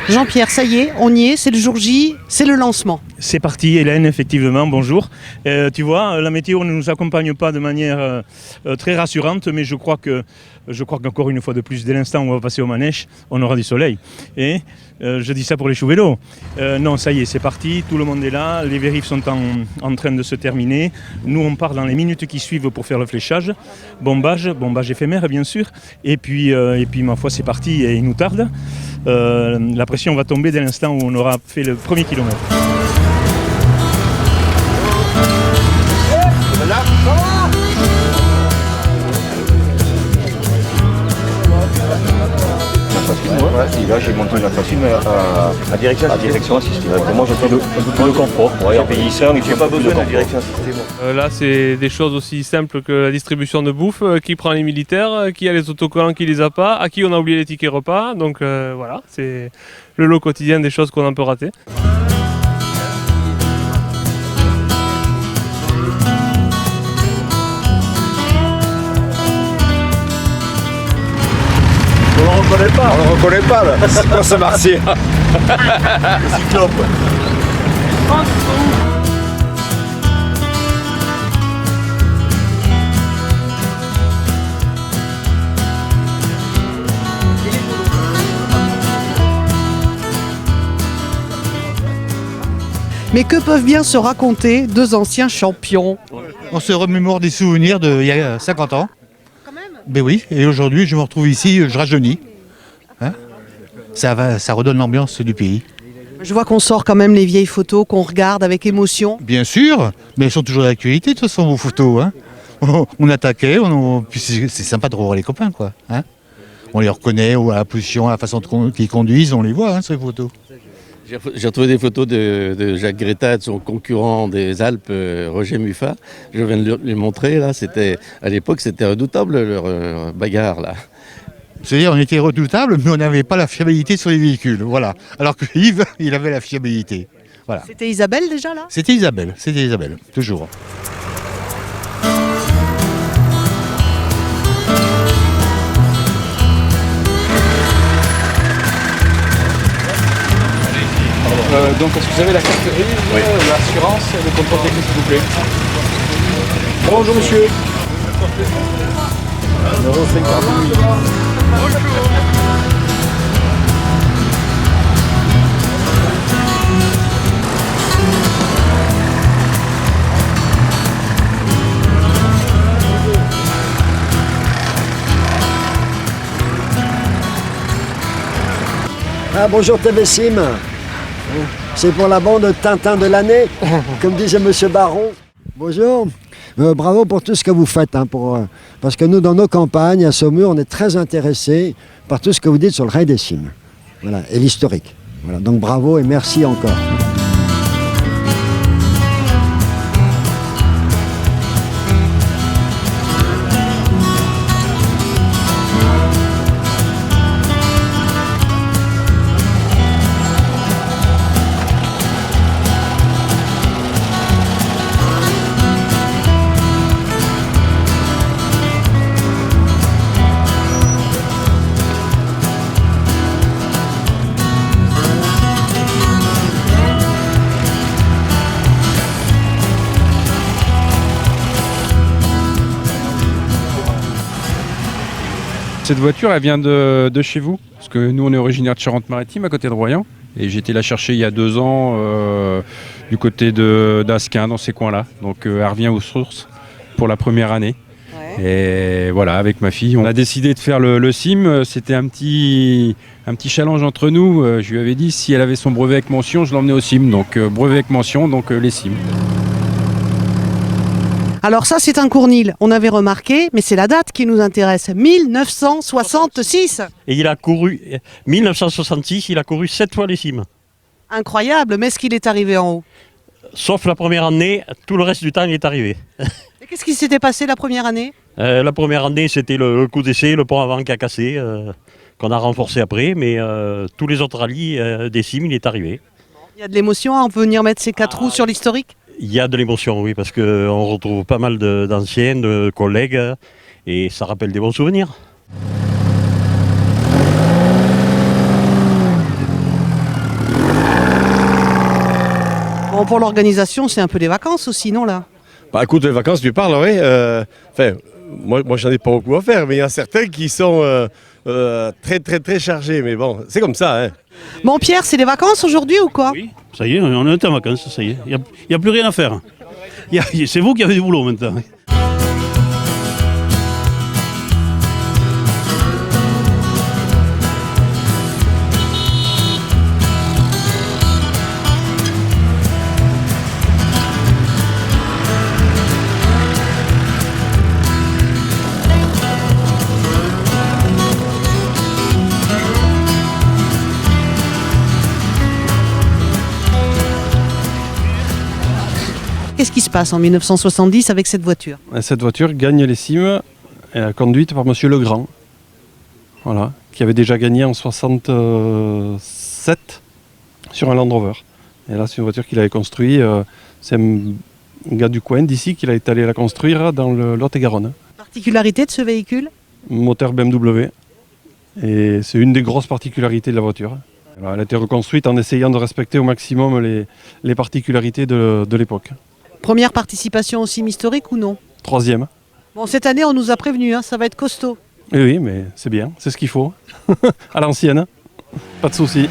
Jean-Pierre, ça y est, on y est, c'est le jour J, c'est le lancement. C'est parti, Hélène, effectivement, bonjour. Tu vois, la météo ne nous accompagne pas de manière très rassurante, mais je crois qu'encore une fois de plus, dès l'instant où on va passer au manège, on aura du soleil. Et je dis ça pour les choux-vélos. Non, ça y est, c'est parti, tout le monde est là, les vérifs sont en train de se terminer. Nous, on part dans les minutes qui suivent pour faire le fléchage. Bombage éphémère, bien sûr. Et puis ma foi, c'est parti et il nous tarde. La pression va tomber dès l'instant où on aura fait le premier kilomètre. Et là j'ai monté la facile à direction assistée. Moi j'ai un peu plus de confort. Ouais, en paysan, il n'y a pas besoin de direction assistée. Là c'est des choses aussi simples que la distribution de bouffe, qui prend les militaires, qui a les autocollants, qui les a pas, à qui on a oublié les tickets repas. Donc voilà, c'est le lot quotidien des choses qu'on en peut rater. On ne reconnaît pas là. C'est quoi ce marché? Le cyclope. Mais que peuvent bien se raconter deux anciens champions? On se remémore des souvenirs d'il y a 50 ans. Quand même? Ben oui, et aujourd'hui je me retrouve ici, je rajeunis. Hein, ça redonne l'ambiance du pays. Je vois qu'on sort quand même les vieilles photos, qu'on regarde avec émotion. Bien sûr, mais elles sont toujours d'actualité de toute façon vos photos. Hein. On attaquait, puis c'est sympa de revoir les copains, quoi. Hein, on les reconnaît, ou à la position, à la façon qu'ils conduisent, on les voit hein, sur les photos. J'ai retrouvé des photos de Jacques Greta, de son concurrent des Alpes, Roger Muffat. Je viens de lui montrer, là, à l'époque c'était redoutable leur bagarre. Là. C'est-à-dire on était redoutable, mais on n'avait pas la fiabilité sur les véhicules. Voilà. Alors que Yves, il avait la fiabilité. Voilà. C'était Isabelle déjà là? C'était Isabelle, toujours. Donc, est-ce que vous avez la carte grise, l'assurance et le contrôle technique, s'il vous plaît? Bonjour, monsieur. Ah, bonjour TV Sim. C'est pour la bande Tintin de l'année, comme disait Monsieur Baron. Bonjour. Bravo pour tout ce que vous faites, hein, parce que nous, dans nos campagnes, à Saumur, on est très intéressés par tout ce que vous dites sur le rail des cimes. Voilà, et l'historique. Voilà, donc bravo et merci encore. Cette voiture, elle vient de chez vous? Parce que nous, on est originaire de Charente-Maritime, à côté de Royan. Et j'ai été la chercher il y a 2 ans, du côté d'Asquin, dans ces coins-là. Donc, elle revient aux sources pour la première année. Ouais. Et voilà, avec ma fille, on a décidé de faire le sim. C'était un petit challenge entre nous. Je lui avais dit, si elle avait son brevet avec mention, je l'emmenais au sim. Donc, brevet avec mention, donc les sims. Alors ça, c'est un Cournil, on avait remarqué, mais c'est la date qui nous intéresse, 1966. Et il a couru, 1966, il a couru 7 fois les cimes. Incroyable, mais est-ce qu'il est arrivé en haut? Sauf la première année, tout le reste du temps, il est arrivé. Et qu'est-ce qui s'était passé la première année? La première année, c'était le coup d'essai, le pont avant qui a cassé, qu'on a renforcé après, mais tous les autres rallyes des cimes, il est arrivé. Il y a de l'émotion à venir mettre ces 4 roues sur l'historique? Il y a de l'émotion, oui, parce qu'on retrouve pas mal d'anciens, de collègues, et ça rappelle des bons souvenirs. Bon, pour l'organisation, c'est un peu des vacances aussi, non là? Bah écoute, les vacances, tu parles, oui. Enfin, moi j'en ai pas beaucoup à faire, mais il y en a certains qui sont très chargés. Mais bon, c'est comme ça. Hein. Bon, Pierre, c'est des vacances aujourd'hui ou quoi? Oui, ça y est, on est en vacances, ça y est. Il n'y a plus rien à faire. C'est vous qui avez du boulot maintenant. Qu'est-ce qui se passe en 1970 avec cette voiture? Cette voiture gagne les cimes, conduite par Monsieur Legrand, voilà, qui avait déjà gagné en 67 sur un Land Rover. Et là, c'est une voiture qu'il avait construite. C'est un gars du coin d'ici qui est allé la construire dans le Lot-et-Garonne. Particularité de ce véhicule? Moteur BMW. Et c'est une des grosses particularités de la voiture. Alors, elle a été reconstruite en essayant de respecter au maximum les particularités de l'époque. Première participation au cime historique ou non? 3e. Bon, cette année, on nous a prévenu, hein, ça va être costaud. Oui, mais c'est bien, c'est ce qu'il faut. À l'ancienne, pas de souci.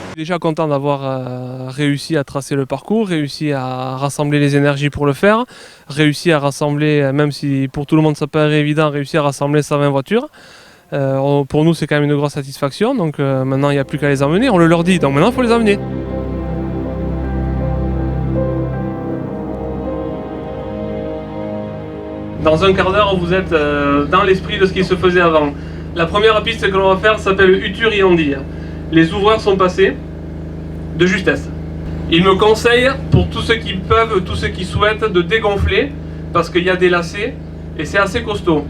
Je suis déjà content d'avoir réussi à tracer le parcours, réussi à rassembler les énergies pour le faire, réussi à rassembler, même si pour tout le monde ça paraît évident, réussi à rassembler 120 voitures. Pour nous c'est quand même une grosse satisfaction, donc maintenant il n'y a plus qu'à les emmener, on le leur dit, donc maintenant il faut les emmener. Dans un quart d'heure vous êtes dans l'esprit de ce qui se faisait avant. La première piste que l'on va faire s'appelle Utur-Yandille. Les ouvreurs sont passés de justesse. Ils me conseillent pour tous ceux qui peuvent, tous ceux qui souhaitent, de dégonfler parce qu'il y a des lacets et c'est assez costaud.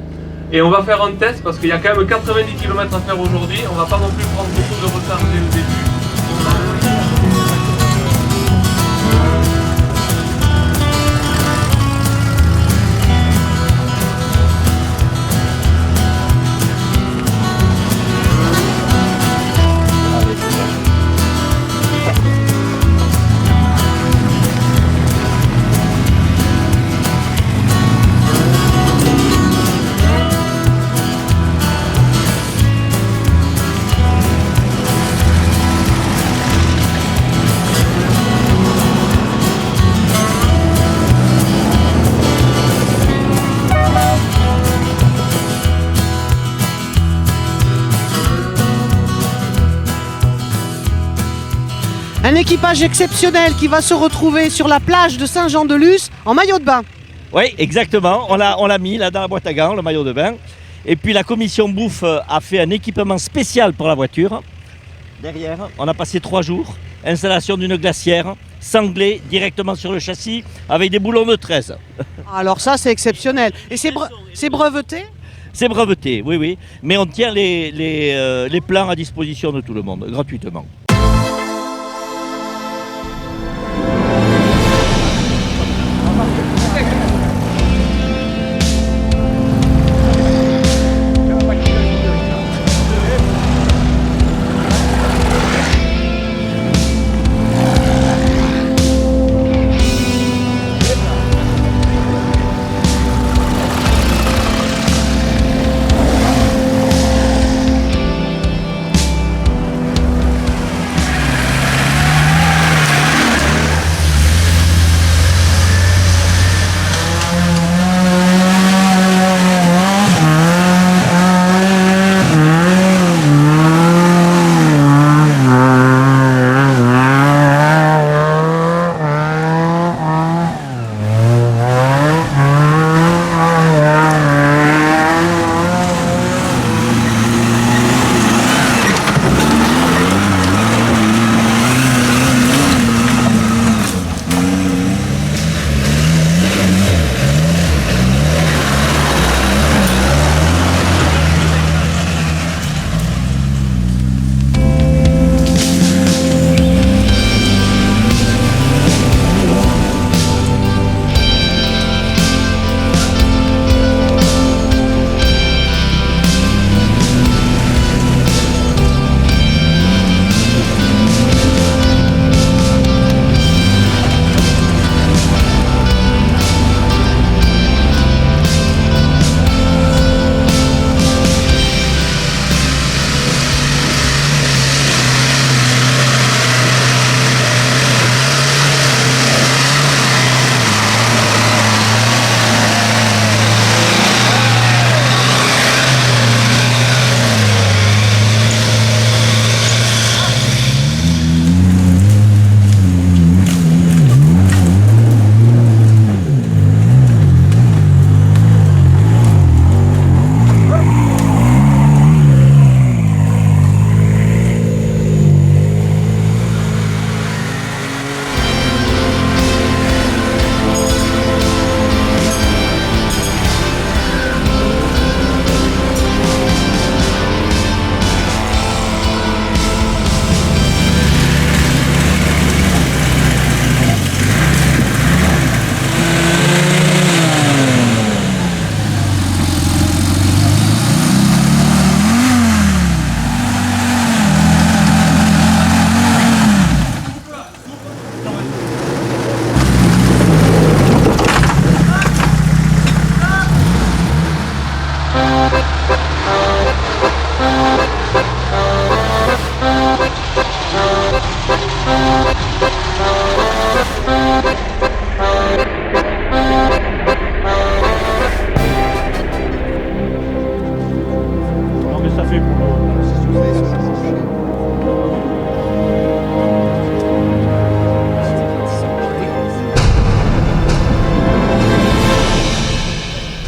Et on va faire un test parce qu'il y a quand même 90 km à faire aujourd'hui. On va pas non plus prendre beaucoup de retard dès le début. Un équipage exceptionnel qui va se retrouver sur la plage de Saint-Jean-de-Luz en maillot de bain. Oui, exactement. On l'a mis là dans la boîte à gants, le maillot de bain. Et puis la commission bouffe a fait un équipement spécial pour la voiture. Derrière, on a passé 3 jours. Installation d'une glacière, sanglée directement sur le châssis avec des boulons de 13. Alors ça, c'est exceptionnel. Et c'est breveté? C'est breveté, oui, oui. Mais on tient les plans à disposition de tout le monde, gratuitement.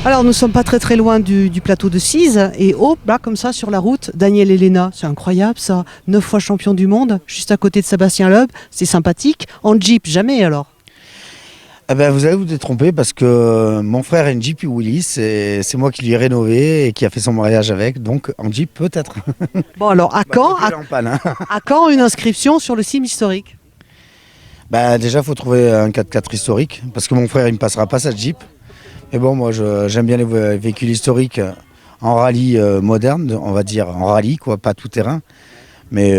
Alors nous ne sommes pas très loin du plateau de Cise et hop, là comme ça sur la route, Daniel Elena, c'est incroyable ça, 9 fois champion du monde, juste à côté de Sébastien Loeb, c'est sympathique. En Jeep, jamais alors? Ah ben, vous allez vous détromper parce que mon frère a une Jeep Willis, c'est moi qui lui ai rénové et qui a fait son mariage avec, donc en Jeep peut-être. Bon alors à quand, à quand une inscription sur le sim historique? Bah déjà il faut trouver un 4x4 historique parce que mon frère il me passera pas sa Jeep. Mais bon moi j'aime bien les véhicules historiques en rallye moderne, on va dire en rallye quoi, pas tout terrain. Mais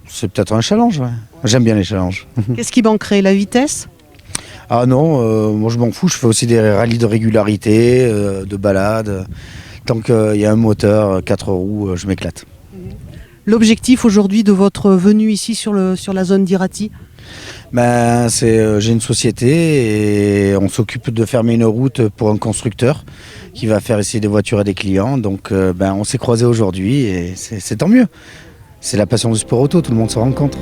c'est peut-être un challenge, ouais. J'aime bien les challenges. Qu'est-ce qui manquerait? La vitesse? Ah non, moi je m'en fous, je fais aussi des rallyes de régularité, de balade. Tant qu'il y a un moteur, 4 roues, je m'éclate. L'objectif aujourd'hui de votre venue ici sur la zone d'Irati? Ben, j'ai une société et on s'occupe de fermer une route pour un constructeur qui va faire essayer des voitures à des clients. Donc on s'est croisés aujourd'hui et c'est tant mieux. C'est la passion du sport auto, tout le monde se rencontre.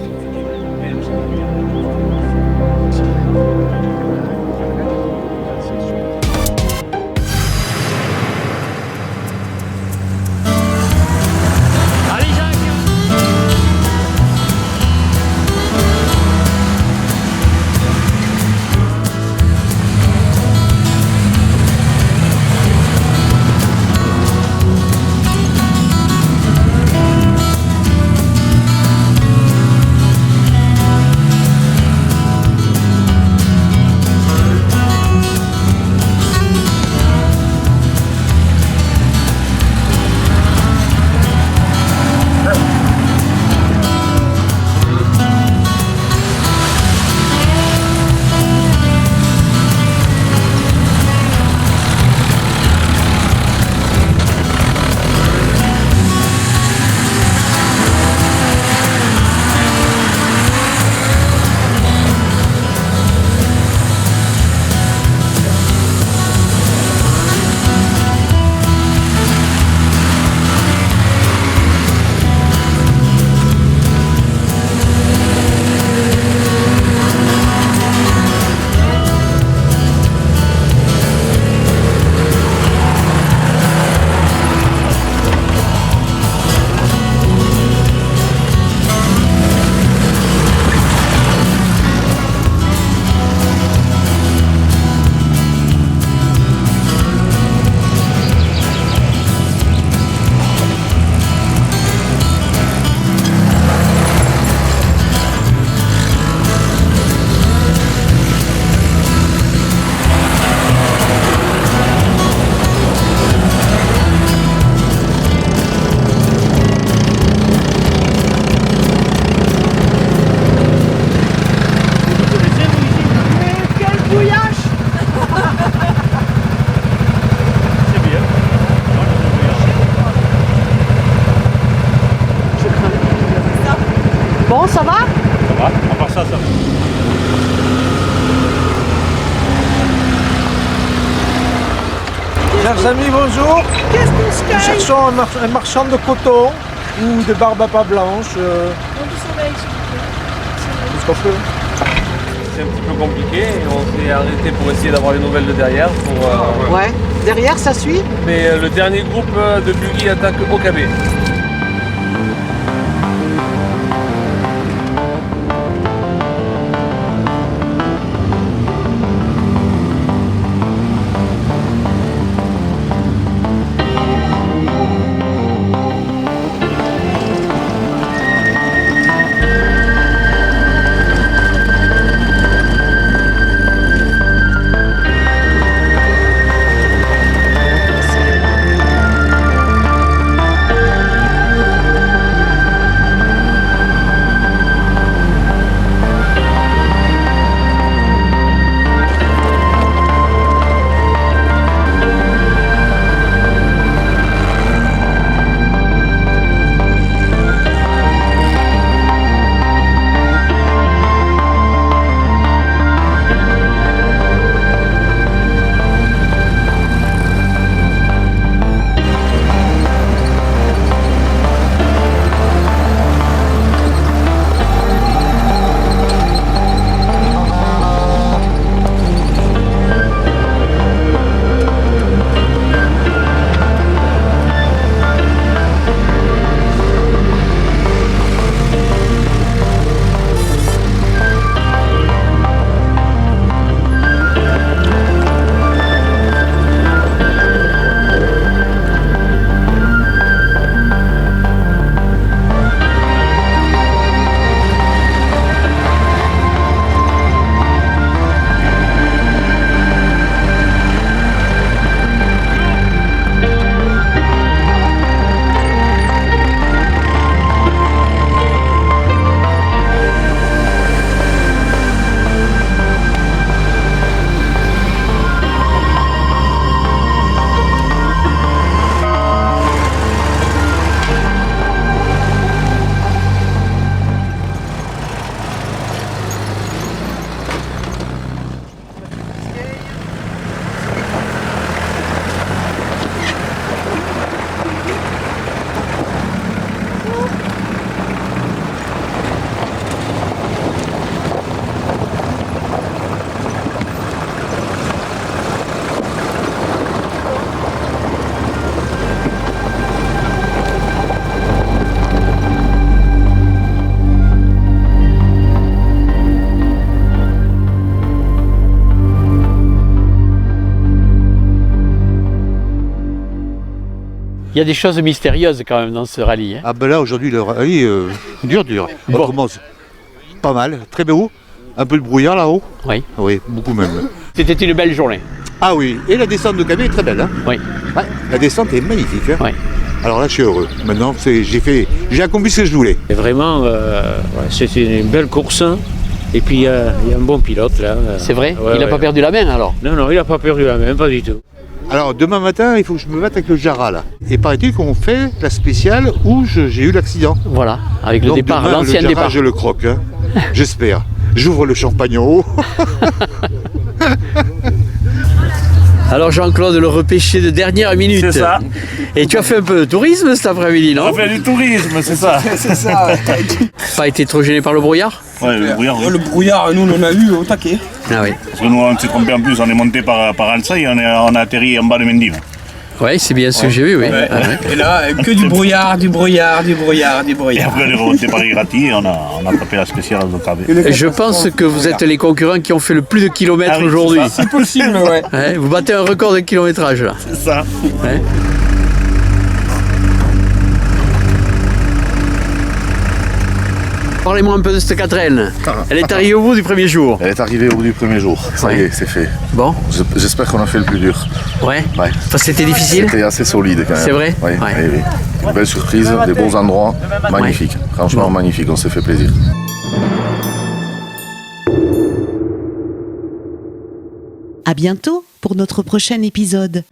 Bon, ça va? Ça va, à part ça, ça va. Chers amis, bonjour. Qu'est-ce qu'on se Nous cherchons un marchand de coton ou de barbe à pas blanche. C'est ce qu'on fait. C'est un petit peu compliqué et on s'est arrêté pour essayer d'avoir les nouvelles de derrière. Ouais, derrière ça suit? Mais le dernier groupe de buggy attaque OKB. Il y a des choses mystérieuses quand même dans ce rallye. Hein. Ah ben là aujourd'hui le rallye dur. On commence pas mal, très beau. Un peu de brouillard là-haut. Oui. Oui, beaucoup même. C'était une belle journée. Ah oui, et la descente de camion est très belle. Hein. Oui. Ouais, la descente est magnifique. Hein. Oui. Alors là je suis heureux. Maintenant j'ai accompli ce que je voulais. Et vraiment, c'était une belle course. Hein. Et puis il y a un bon pilote là. C'est vrai. Il n'a pas perdu la main alors. Non, il n'a pas perdu la main, pas du tout. Alors demain matin, il faut que je me batte avec le Jara là. Et paraît-il qu'on fait la spéciale où j'ai eu l'accident. Voilà, avec le donc, départ, demain, l'ancien le Jara, départ. Je le croque, hein. J'espère. J'ouvre le champagne en haut. Alors Jean-Claude, le repêché de dernière minute. C'est ça. Et tu as fait un peu de tourisme cet après-midi, non? On a fait du tourisme, c'est ça. C'est ça. Pas été trop gêné par le brouillard? Ouais, le brouillard. Oui. Le brouillard, nous, on l'a eu au taquet. Ah oui. Parce que nous, on s'est trompé en plus, on est monté par Alsaï, on a atterri en bas de Mendive. Oui, c'est bien ce que j'ai vu, oui. Ouais. Ah, ouais. Et là, que du brouillard. Et après, on est remonté par Irati et on a tapé la spéciale de Cavé. Je pense que vous êtes les concurrents qui ont fait le plus de kilomètres aujourd'hui. C'est possible, ouais. Ouais, vous battez un record de kilométrage là. C'est ça. Ouais. Parlez-moi un peu de cette 4N. Elle est arrivée au bout du premier jour. Elle est arrivée au bout du premier jour. Ça y est, c'est fait. Bon. J'espère qu'on a fait le plus dur. Ouais. Enfin, c'était difficile. C'était assez solide quand même. C'est vrai. Oui. Une belle surprise, des bons endroits. Magnifique. Franchement, magnifique. On s'est fait plaisir. À bientôt pour notre prochain épisode.